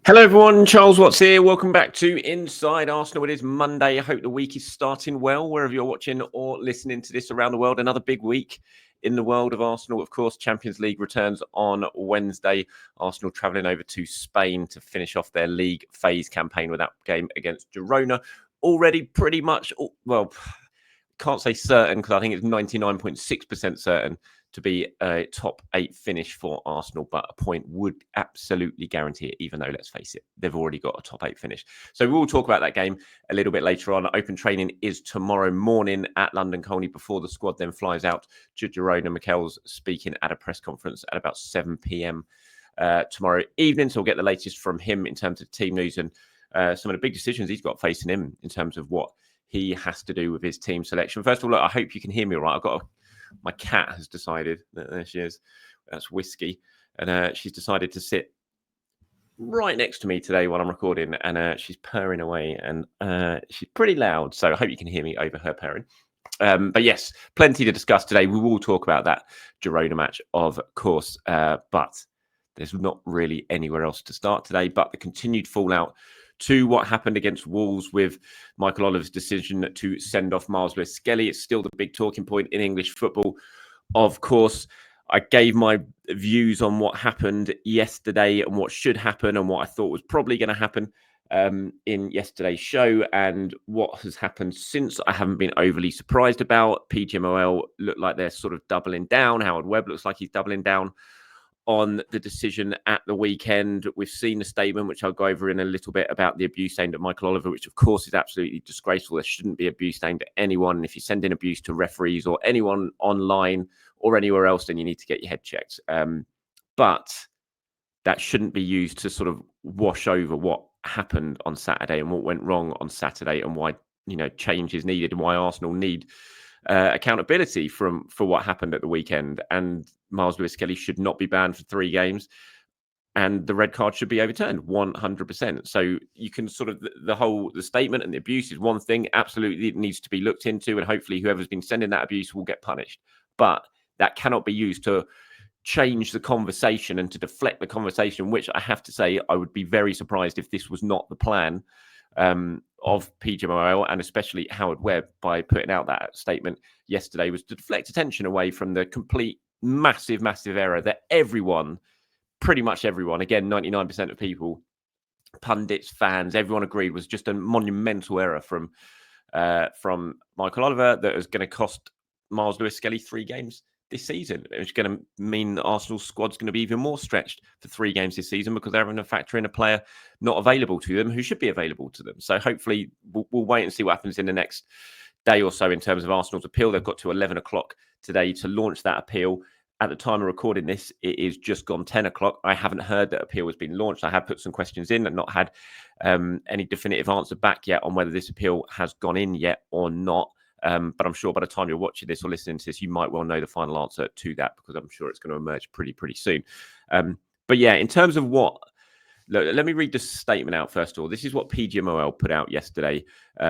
Hello, everyone. Charles Watts here. Welcome back to Inside Arsenal. It is Monday. I hope the week is starting well, wherever you're watching or listening to this around the world. Another big week in the world of Arsenal. Of course, Champions League returns on Wednesday. Arsenal travelling over to Spain to finish off their league phase campaign with that game against Girona. Already pretty much, well, can't say certain because I think it's 99.6% certain to be a top 8 finish for Arsenal, but a point would absolutely guarantee it, even though, let's face it, they've already got a top 8 finish. So we'll talk about that game a little bit later on. Open training is tomorrow morning at London Colney before the squad then flies out to Girona. Mikel's speaking at a press conference at about 7 p.m. Tomorrow evening. So we'll get the latest from him in terms of team news and some of the big decisions he's got facing him in terms of what he has to do with his team selection. First of all, look, I hope you can hear me all right. My cat has decided, there she is, that's Whiskey, and she's decided to sit right next to me today while I'm recording, and she's purring away, and she's pretty loud, so I hope you can hear me over her purring. But yes, plenty to discuss today. We will talk about that Girona match, of course, but there's not really anywhere else to start today but the continued fallout to what happened against Wolves with Mikel Arteta's decision to send off Myles Lewis-Skelly. It's still the big talking point in English football. Of course, I gave my views on what happened yesterday and what should happen and what I thought was probably going to happen in yesterday's show, and what has happened since I haven't been overly surprised about. PGMOL look like they're sort of doubling down. Webb looks like he's doubling down on the decision at the weekend. We've seen a statement, which I'll go over in a little bit, about the abuse aimed at Mikel Arteta, which of course is absolutely disgraceful. There shouldn't be abuse aimed at anyone. And if you send in abuse to referees or anyone online or anywhere else, then you need to get your head checked. But that shouldn't be used to sort of wash over what happened on Saturday and what went wrong on Saturday and why, change is needed and why Arsenal need accountability for what happened at the weekend. And Myles Lewis-Skelly should not be banned for 3 games, and the red card should be overturned 100%. So you can sort of the statement and the abuse is one thing. Absolutely, it needs to be looked into, and hopefully whoever's been sending that abuse will get punished. But that cannot be used to change the conversation and to deflect the conversation, which I have to say I would be very surprised if this was not the plan of PGMOL and especially Webb by putting out that statement yesterday, was to deflect attention away from the complete massive error that pretty much everyone, again, 99% of people, pundits, fans, everyone agreed was just a monumental error from Mikel Arteta that is going to cost Myles Lewis-Skelly 3 games this season. It's going to mean that Arsenal's squad's going to be even more stretched for 3 games this season because they're having to factor in a player not available to them who should be available to them. So hopefully we'll wait and see what happens in the next day or so in terms of Arsenal's appeal. They've got to 11 o'clock today to launch that appeal. At the time of recording this, it is just gone 10 o'clock. I haven't heard that appeal has been launched. I have put some questions in and not had any definitive answer back yet on whether this appeal has gone in yet or not. But I'm sure by the time you're watching this or listening to this, you might well know the final answer to that, because I'm sure it's going to emerge pretty soon. But yeah, in terms of let me read the statement out first of all. This is what PGMOL put out yesterday,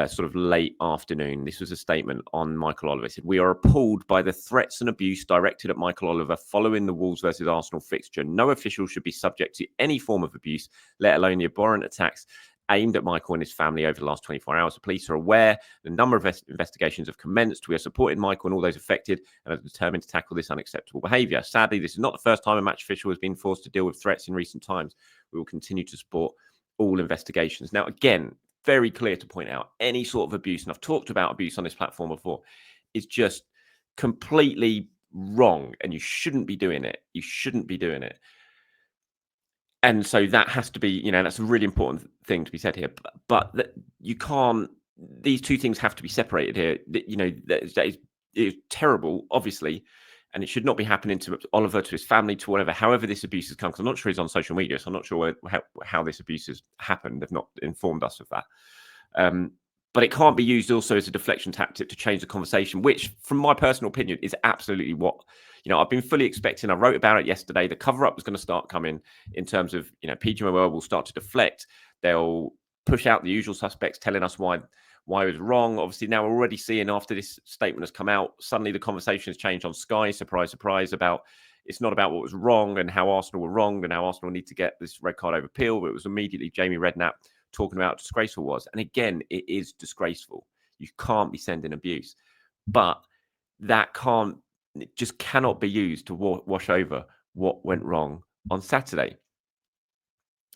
sort of late afternoon. This was a statement on Mikel Arteta. It said, "We are appalled by the threats and abuse directed at Mikel Arteta following the Wolves versus Arsenal fixture. No official should be subject to any form of abuse, let alone the abhorrent attacks aimed at Mikel and his family over the last 24 hours. The police are aware. The number of investigations have commenced. We are supporting Mikel and all those affected and are determined to tackle this unacceptable behaviour. Sadly, this is not the first time a match official has been forced to deal with threats in recent times. We will continue to support all investigations." Now, again, very clear to point out any sort of abuse, and I've talked about abuse on this platform before, is just completely wrong, and you shouldn't be doing it. You shouldn't be doing it. And so that has to be, that's a really important thing to be said here. But that you can't, these two things have to be separated here. That is terrible, obviously, and it should not be happening to Oliver, to his family, to whatever, however this abuse has come. Because I'm not sure he's on social media, so I'm not sure how this abuse has happened. They've not informed us of that. But it can't be used also as a deflection tactic to change the conversation, which, from my personal opinion, is absolutely what, I've been fully expecting. I wrote about it yesterday. The cover-up was going to start coming in terms of, PGMOL will start to deflect. They'll push out the usual suspects, telling us why it was wrong. Obviously, now we're already seeing, after this statement has come out, suddenly the conversation has changed on Sky, surprise, surprise, about It's not about what was wrong and how Arsenal were wrong and how Arsenal need to get this red card overpeeled. But it was immediately Jamie Redknapp talking about how disgraceful it was. And again, it is disgraceful. You can't be sending abuse. But that it just cannot be used to wash over what went wrong on Saturday.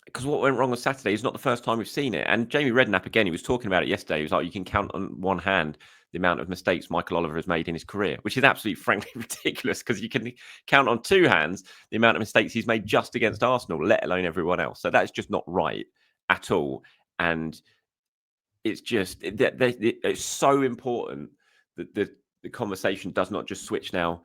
Because what went wrong on Saturday is not the first time we've seen it. And Jamie Redknapp, again, he was talking about it yesterday. He was like, you can count on one hand the amount of mistakes Mikel Oliver has made in his career, which is absolutely, frankly, ridiculous because you can count on two hands the amount of mistakes he's made just against Arsenal, let alone everyone else. So that's just not right at all. And it's just, it's so important that the conversation does not just switch now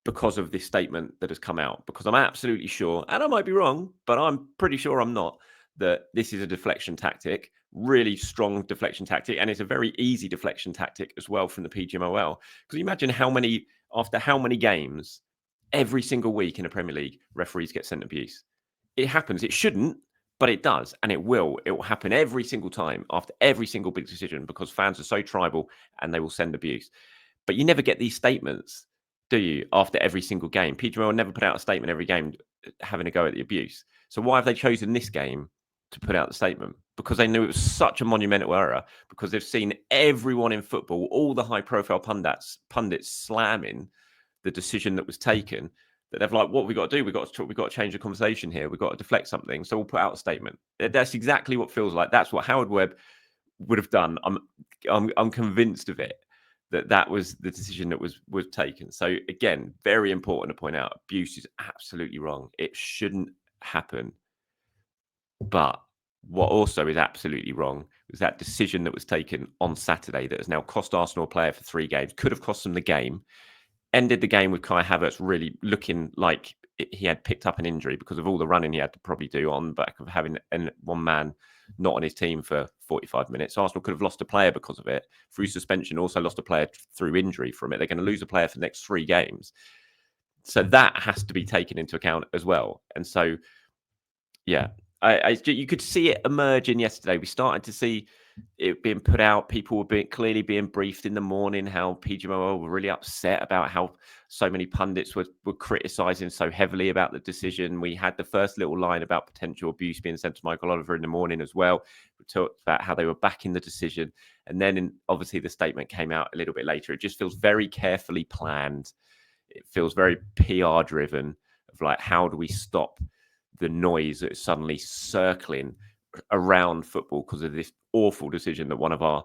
because of this statement that has come out, because I'm absolutely sure, and I might be wrong, but I'm pretty sure I'm not, that this is a deflection tactic, really strong deflection tactic, and it's a very easy deflection tactic as well from the PGMOL. Because imagine after how many games, every single week in the Premier League, referees get sent abuse. It happens. It shouldn't, but it does, and it will. It will happen every single time after every single big decision because fans are so tribal and they will send abuse. But you never get these statements, do you, after every single game? PGMOL never put out a statement every game having a go at the abuse. So why have they chosen this game to put out the statement? Because they knew it was such a monumental error, because they've seen everyone in football, all the high-profile pundits slamming the decision that was taken, that they've like, what we got to do? We've got to change the conversation here. We've got to deflect something. So we'll put out a statement. That's exactly what feels like. That's what Howard Webb would have done. I'm convinced of it. That was the decision that was taken. So again, very important to point out, abuse is absolutely wrong. It shouldn't happen. But what also is absolutely wrong was that decision that was taken on Saturday that has now cost Arsenal a player for 3 games, could have cost them the game, ended the game with Kai Havertz really looking like he had picked up an injury because of all the running he had to probably do on the back of having one man not on his team for 45 minutes. Arsenal could have lost a player because of it. Through suspension, also lost a player through injury from it. They're going to lose a player for the next 3 games. So that has to be taken into account as well. And so, yeah, you could see it emerging yesterday. We started to see it being put out. People were clearly being briefed in the morning how PGMOL were really upset about how so many pundits were criticising so heavily about the decision. We had the first little line about potential abuse being sent to Mikel Oliver in the morning as well. We talked about how they were backing the decision. And then obviously the statement came out a little bit later. It just feels very carefully planned. It feels very PR driven of like, how do we stop the noise that is suddenly circling around football because of this awful decision that one of our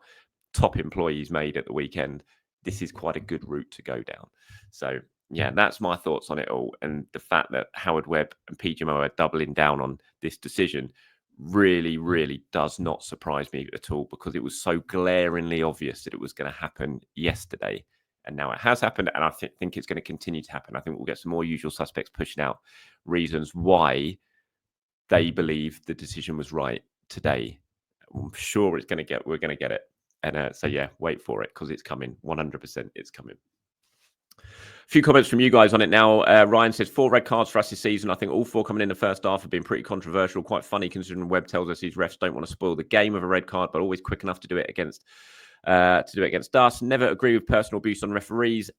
top employees made at the weekend. This is quite a good route to go down. So yeah, that's my thoughts on it all. And the fact that Howard Webb and PGMOL are doubling down on this decision really, really does not surprise me at all, because it was so glaringly obvious that it was going to happen yesterday. And now it has happened, and I think it's going to continue to happen. I think we'll get some more usual suspects pushing out reasons why they believe the decision was right today. I'm sure we're going to get it. And so, yeah, wait for it, because it's coming. 100% it's coming. A few comments from you guys on it now. Ryan says 4 red cards for us this season. I think all 4 coming in the first half have been pretty controversial. Quite funny considering Webb tells us these refs don't want to spoil the game with a red card, but always quick enough to do it against us. Never agree with personal abuse on referees,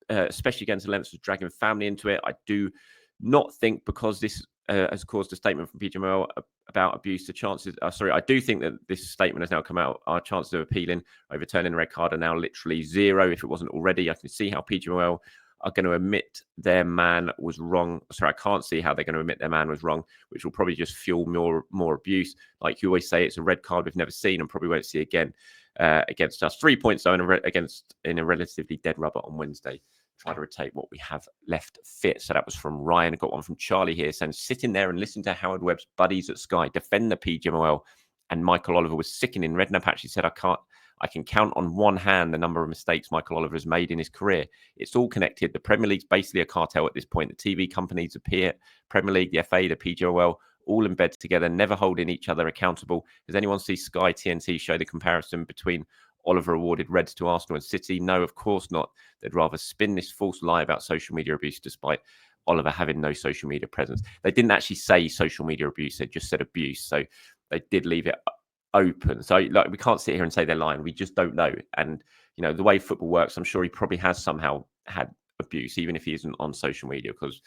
especially against the lengths of dragging family into it. I do not think, because this has caused a statement from PGMOL about abuse, the chances I do think that this statement has now come out. Our chances of appealing, overturning the red card are now literally 0 if it wasn't already. I can see how PGMOL are going to admit their man was wrong. I can't see how they're going to admit their man was wrong, which will probably just fuel more abuse. Like you always say, it's a red card we've never seen and probably won't see again against us. 3 points though in a relatively dead rubber on Wednesday. Try to rotate what we have left fit. So that was from Ryan. I got one from Charlie here saying, sitting there and listen to Howard Webb's buddies at Sky defend the PGMOL and Mikel Oliver was sickening. Redknapp actually said, I can count on one hand the number of mistakes Mikel Oliver has made in his career. It's all connected. The Premier League's basically a cartel at this point. The TV companies appear, Premier League, the FA, the PGMOL, all in bed together, never holding each other accountable. Does anyone see Sky TNT show the comparison between Oliver awarded reds to Arsenal and City? No, of course not. They'd rather spin this false lie about social media abuse, despite Oliver having no social media presence. They didn't actually say social media abuse. They just said abuse. So they did leave it open. So we can't sit here and say they're lying. We just don't know. And, the way football works, I'm sure he probably has somehow had abuse, even if he isn't on social media, because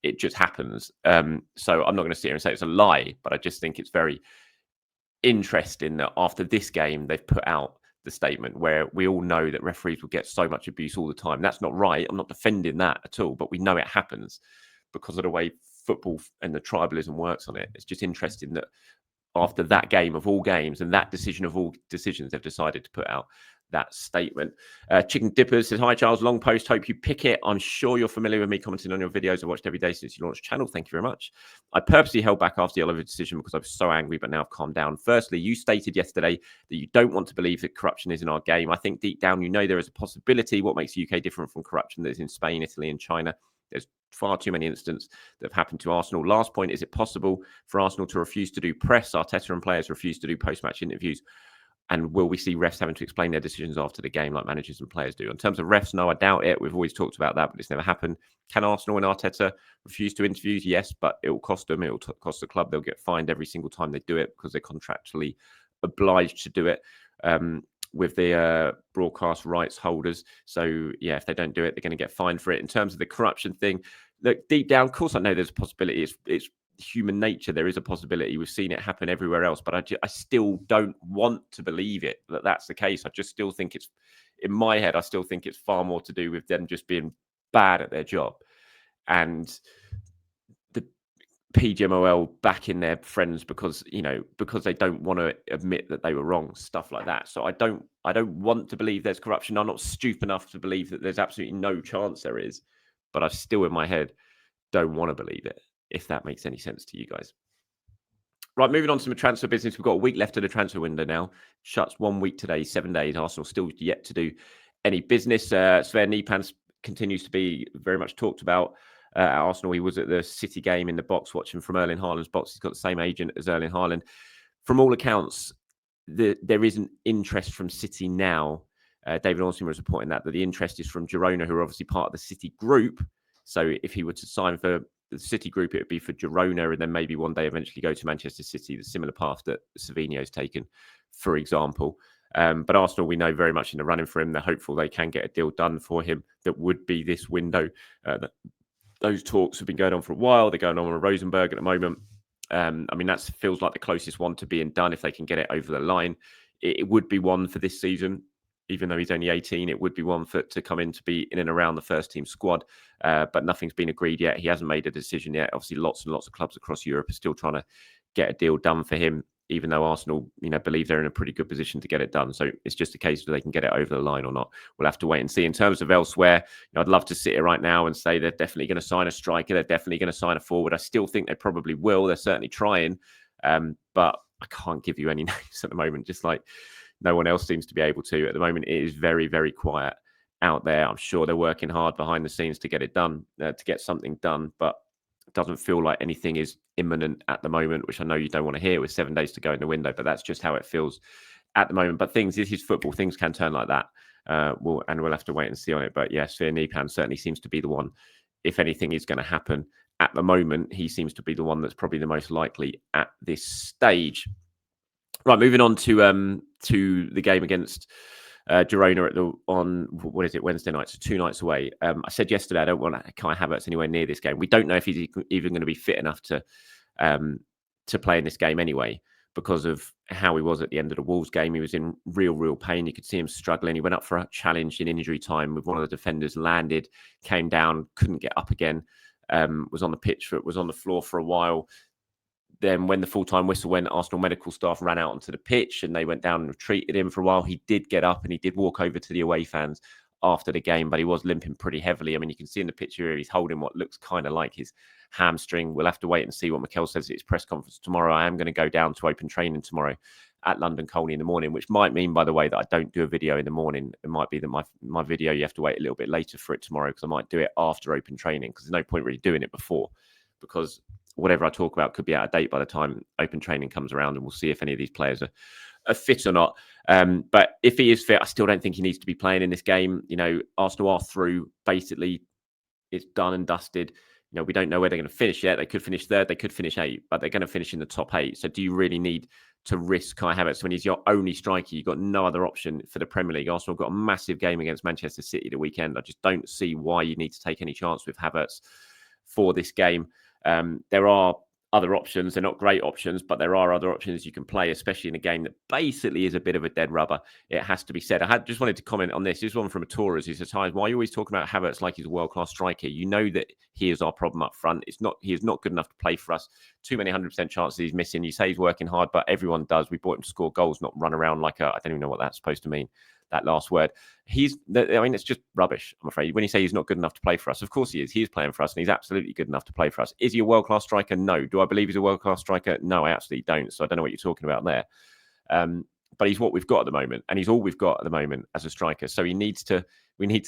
it just happens. So I'm not going to sit here and say it's a lie, but I just think it's very interesting that after this game, they've put out the statement where we all know that referees will get so much abuse all the time. That's not right. I'm not defending that at all, but we know it happens because of the way football and the tribalism works on it. It's just interesting that after that game of all games and that decision of all decisions, they've decided to put out that statement. Chicken Dippers says, hi, Charles, long post. Hope you pick it. I'm sure you're familiar with me commenting on your videos. I've watched every day since you launched the channel. Thank you very much. I purposely held back after the Oliver decision because I was so angry, but now I've calmed down. Firstly, you stated yesterday that you don't want to believe that corruption is in our game. I think deep down, you know there is a possibility. What makes the UK different from corruption that is in Spain, Italy, and China? There's far too many incidents that have happened to Arsenal. Last point, is it possible for Arsenal to refuse to do press? Arteta and players refuse to do post-match interviews. And will we see refs having to explain their decisions after the game like managers and players do? In terms of refs, no, I doubt it. We've always talked about that, but it's never happened. Can Arsenal and Arteta refuse to interviews? Yes, but it will cost them. It will cost the club. They'll get fined every single time they do it because they're contractually obliged to do it with the broadcast rights holders. So, yeah, if they don't do it, they're going to get fined for it. In terms of the corruption thing, look, deep down, of course, I know there's a possibility. It's human nature. There is a possibility. We've seen it happen everywhere else, but I still don't want to believe it that that's the case. I just still think it's, in my head, I still think it's far more to do with them just being bad at their job and the PGMOL backing their friends because they don't want to admit that they were wrong, stuff like that. So I don't want to believe there's corruption. I'm not stupid enough to believe that there's absolutely no chance there is, but I still in my head don't want to believe it, if that makes any sense to you guys. Right, moving on to the transfer business. We've got a week left of the transfer window now. Shuts 1 week today, 7 days. Arsenal still yet to do any business. Sven Nypan continues to be very much talked about at Arsenal. He was at the City game in the box watching from Erling Haaland's box. He's got the same agent as Erling Haaland. From all accounts, there is an interest from City now. David Ornstein was reporting that the interest is from Girona, who are obviously part of the City group. So if he were to sign for the City group, it would be for Girona and then maybe one day eventually go to Manchester City, the similar path that Savinho's taken, for example. But Arsenal, we know, very much in the running for him. They're hopeful they can get a deal done for him that would be this window. Those talks have been going on for a while. They're going on with Rosenberg at the moment. I mean, that feels like the closest one to being done if they can get it over the line. It would be one for this season. Even though he's only 18, it would be one to come in to be in and around the first team squad. But nothing's been agreed yet. He hasn't made a decision yet. Obviously, lots and lots of clubs across Europe are still trying to get a deal done for him, even though Arsenal, believe they're in a pretty good position to get it done. So it's just a case of they can get it over the line or not. We'll have to wait and see. In terms of elsewhere, I'd love to sit here right now and say they're definitely going to sign a striker. They're definitely going to sign a forward. I still think they probably will. They're certainly trying. But I can't give you any names at the moment, just like no one else seems to be able to. At the moment, it is very, very quiet out there. I'm sure they're working hard behind the scenes to get it done, to get something done, but it doesn't feel like anything is imminent at the moment, which I know you don't want to hear with 7 days to go in the window, but that's just how it feels at the moment. But this is football. Things can turn like that. We'll have to wait and see on it. But yes, Sven Nypan certainly seems to be the one. If anything is going to happen at the moment, he seems to be the one that's probably the most likely at this stage. Right, moving on to the game against Girona on Wednesday night, so 2 nights away. I said yesterday I don't want Kai Havertz anywhere near this game. We don't know if he's even going to be fit enough to play in this game anyway, because of how he was at the end of the Wolves game. He was in real pain. You could see him struggling. He went up for a challenge in injury time with one of the defenders, landed, came down, couldn't get up again. Was on the pitch, was on the floor for a while. Then when the full-time whistle went, Arsenal medical staff ran out onto the pitch and they went down and treated him for a while. He did get up and he did walk over to the away fans after the game, but he was limping pretty heavily. I mean, you can see in the picture here, he's holding what looks kind of like his hamstring. We'll have to wait and see what Mikel says at his press conference tomorrow. I am going to go down to open training tomorrow at London Colney in the morning, which might mean, by the way, that I don't do a video in the morning. It might be that my video, you have to wait a little bit later for it tomorrow, because I might do it after open training, because there's no point really doing it before, because whatever I talk about could be out of date by the time open training comes around, and we'll see if any of these players are fit or not. But if he is fit, I still don't think he needs to be playing in this game. Arsenal are through. Basically, it's done and dusted. We don't know where they're going to finish yet. They could finish third, they could finish 8th, but they're going to finish in the top 8. So do you really need to risk Kai Havertz when he's your only striker. You've got no other option for the Premier League. Arsenal got a massive game against Manchester City the weekend. I just don't see why you need to take any chance with Havertz for this game. There are other options. They're not great options, but there are other options you can play, especially in a game that basically is a bit of a dead rubber. It has to be said. I just wanted to comment on this. This one from a Torres who says, "Hi, why are you always talking about Havertz like he's a world-class striker? You know that he is our problem up front. He is not good enough to play for us. Too many 100% chances he's missing. You say he's working hard, but everyone does. We bought him to score goals, not run around like I don't even know what that's supposed to mean. That last word. It's just rubbish, I'm afraid. When you say he's not good enough to play for us, of course he is. He is playing for us and he's absolutely good enough to play for us. Is he a world-class striker? No. Do I believe he's a world-class striker? No, I absolutely don't. So I don't know what you're talking about there. But he's what we've got at the moment, and he's all we've got at the moment as a striker. So we need to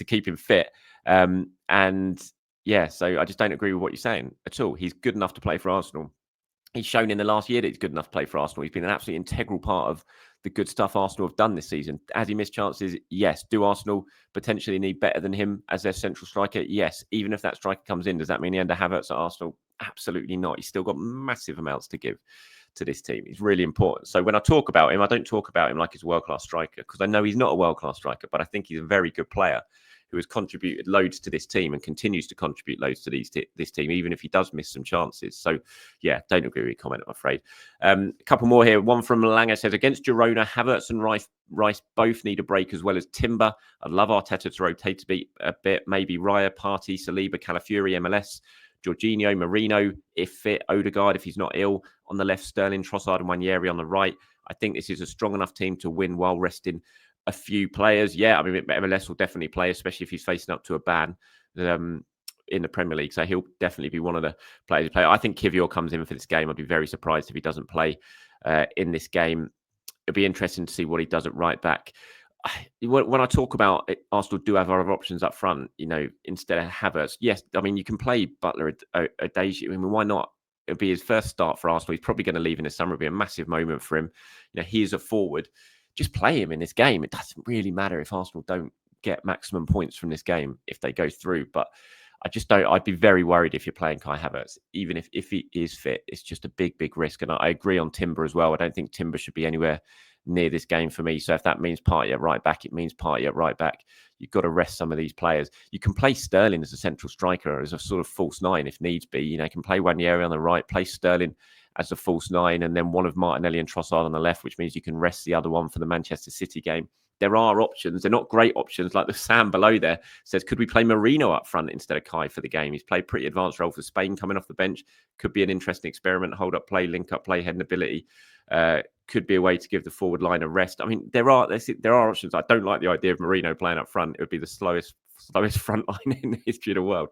keep him fit. So I just don't agree with what you're saying at all. He's good enough to play for Arsenal. He's shown in the last year that he's good enough to play for Arsenal. He's been an absolutely integral part of the good stuff Arsenal have done this season. Has he missed chances? Yes. Do Arsenal potentially need better than him as their central striker? Yes. Even if that striker comes in, does that mean he end up Havertz at Arsenal? Absolutely not. He's still got massive amounts to give to this team. He's really important. So when I talk about him, I don't talk about him like he's a world-class striker, because I know he's not a world-class striker, but I think he's a very good player who has contributed loads to this team and continues to contribute loads to this team, even if he does miss some chances. So, yeah, don't agree with your comment, I'm afraid. A couple more here. One from Langer says, against Girona, Havertz and Rice both need a break as well as Timber. I'd love Arteta to rotate a bit. Maybe Raya, Partey, Saliba, Calafiori, MLS, Jorginho, Marino, if fit, Odegaard, if he's not ill. On the left, Sterling, Trossard and Nwaneri on the right. I think this is a strong enough team to win while resting a few players. Yeah, I mean, MLS will definitely play, especially if he's facing up to a ban in the Premier League. So he'll definitely be one of the players to play. I think Kivior comes in for this game. I'd be very surprised if he doesn't play in this game. It'll be interesting to see what he does at right back. When I talk about it, Arsenal do have other options up front, instead of Havertz. Yes, I mean, you can play Butler a day. I mean, why not? It'll be his first start for Arsenal. He's probably going to leave in the summer. It'll be a massive moment for him. He is a forward. Just play him in this game. It doesn't really matter if Arsenal don't get maximum points from this game if they go through. But I just don't. I'd be very worried if you're playing Kai Havertz, even if he is fit. It's just a big risk. And I agree on Timber as well. I don't think Timber should be anywhere near this game for me. So if that means Partey at right back, it means Partey at right back. You've got to rest some of these players. You can play Sterling as a central striker, as a sort of false nine if needs be. You can play Nwaneri on the right, play Sterling as a false nine, and then one of Martinelli and Trossard on the left, which means you can rest the other one for the Manchester City game. There are options. They're not great options. Like the Sam below there says, could we play Marino up front instead of Kai for the game? He's played pretty advanced role for Spain coming off the bench. Could be an interesting experiment. Hold up play, link up play, heading ability. Could be a way to give the forward line a rest. I mean, there are options. I don't like the idea of Marino playing up front. It would be the slowest front line in the history of the world.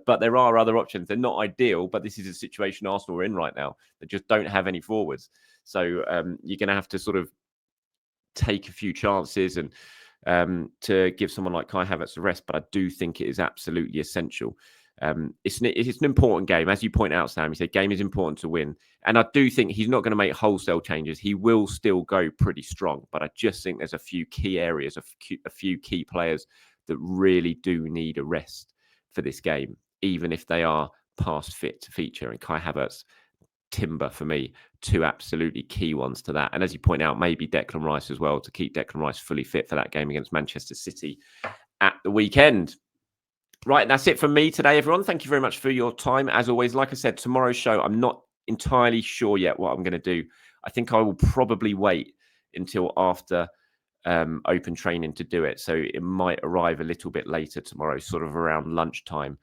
But there are other options. They're not ideal, but this is a situation Arsenal are in right now. They just don't have any forwards. So you're going to have to sort of take a few chances and to give someone like Kai Havertz a rest. But I do think it is absolutely essential. It's an important game. As you point out, Sam, you said game is important to win. And I do think he's not going to make wholesale changes. He will still go pretty strong. But I just think there's a few key areas, a few key players that really do need a rest for this game, even if they are past fit to feature. And Kai Havertz, Timber, for me, two absolutely key ones to that. And as you point out, maybe Declan Rice as well, to keep Declan Rice fully fit for that game against Manchester City at the weekend. Right, that's it from me today, everyone. Thank you very much for your time. As always, like I said, tomorrow's show, I'm not entirely sure yet what I'm going to do. I think I will probably wait until after open training to do it. So it might arrive a little bit later tomorrow, sort of around lunchtime,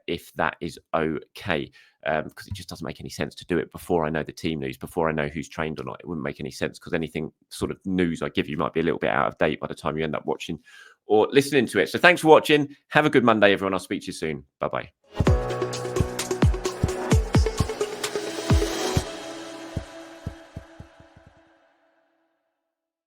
if that is okay. Because it just doesn't make any sense to do it before I know the team news, before I know who's trained or not. It wouldn't make any sense, because anything sort of news I give you might be a little bit out of date by the time you end up watching or listening to it. So thanks for watching. Have a good Monday, everyone. I'll speak to you soon. Bye-bye.